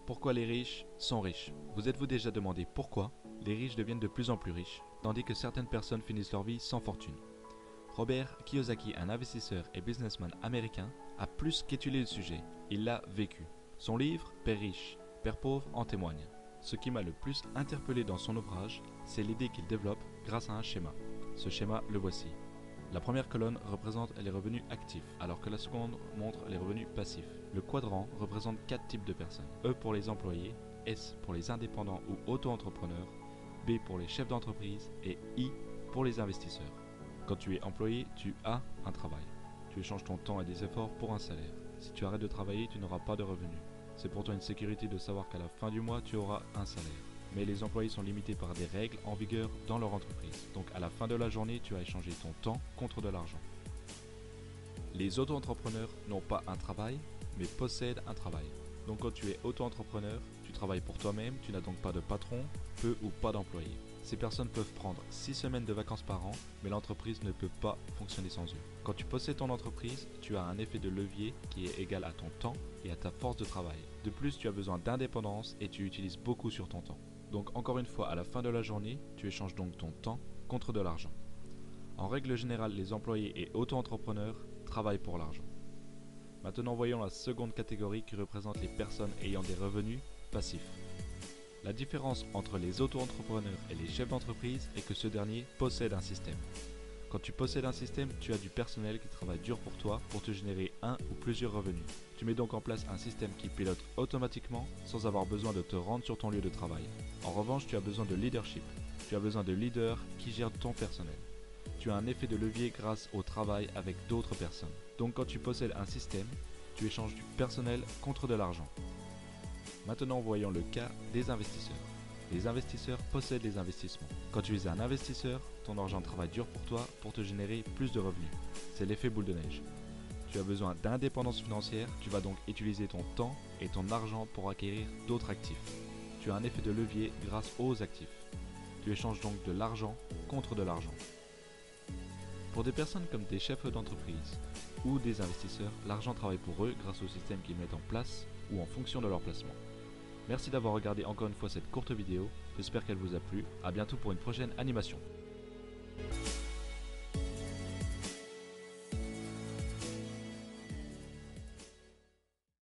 Pourquoi les riches sont riches? Vous êtes-vous déjà demandé pourquoi les riches deviennent de plus en plus riches, tandis que certaines personnes finissent leur vie sans fortune? Robert Kiyosaki, un investisseur et businessman américain, a plus qu'étudié le sujet, il l'a vécu. Son livre « Père riche, Père pauvre » en témoigne. Ce qui m'a le plus interpellé dans son ouvrage, c'est l'idée qu'il développe grâce à un schéma. Ce schéma, le voici. La première colonne représente les revenus actifs, alors que la seconde montre les revenus passifs. Le quadrant représente 4 types de personnes. E pour les employés, S pour les indépendants ou auto-entrepreneurs, B pour les chefs d'entreprise et I pour les investisseurs. Quand tu es employé, tu as un travail. Tu échanges ton temps et des efforts pour un salaire. Si tu arrêtes de travailler, tu n'auras pas de revenus. C'est pour toi une sécurité de savoir qu'à la fin du mois, tu auras un salaire. Mais les employés sont limités par des règles en vigueur dans leur entreprise. Donc à la fin de la journée, tu as échangé ton temps contre de l'argent. Les auto-entrepreneurs n'ont pas un travail, mais possèdent un travail. Donc quand tu es auto-entrepreneur, tu travailles pour toi-même, tu n'as donc pas de patron, peu ou pas d'employés. Ces personnes peuvent prendre 6 semaines de vacances par an, mais l'entreprise ne peut pas fonctionner sans eux. Quand tu possèdes ton entreprise, tu as un effet de levier qui est égal à ton temps et à ta force de travail. De plus, tu as besoin d'indépendance et tu utilises beaucoup sur ton temps. Donc encore une fois, à la fin de la journée, tu échanges donc ton temps contre de l'argent. En règle générale, les employés et auto-entrepreneurs travaillent pour l'argent. Maintenant, voyons la seconde catégorie qui représente les personnes ayant des revenus passifs. La différence entre les auto-entrepreneurs et les chefs d'entreprise est que ce dernier possède un système. Quand tu possèdes un système, tu as du personnel qui travaille dur pour toi pour te générer un ou plusieurs revenus. Tu mets donc en place un système qui pilote automatiquement sans avoir besoin de te rendre sur ton lieu de travail. En revanche, tu as besoin de leadership. Tu as besoin de leaders qui gèrent ton personnel. Tu as un effet de levier grâce au travail avec d'autres personnes. Donc quand tu possèdes un système, tu échanges du personnel contre de l'argent. Maintenant, voyons le cas des investisseurs. Les investisseurs possèdent les investissements. Quand tu es un investisseur, ton argent travaille dur pour toi pour te générer plus de revenus. C'est l'effet boule de neige. Tu as besoin d'indépendance financière, tu vas donc utiliser ton temps et ton argent pour acquérir d'autres actifs. Tu as un effet de levier grâce aux actifs. Tu échanges donc de l'argent contre de l'argent. Pour des personnes comme des chefs d'entreprise ou des investisseurs, l'argent travaille pour eux grâce au système qu'ils mettent en place ou en fonction de leur placement. Merci d'avoir regardé encore une fois cette courte vidéo, j'espère qu'elle vous a plu, à bientôt pour une prochaine animation.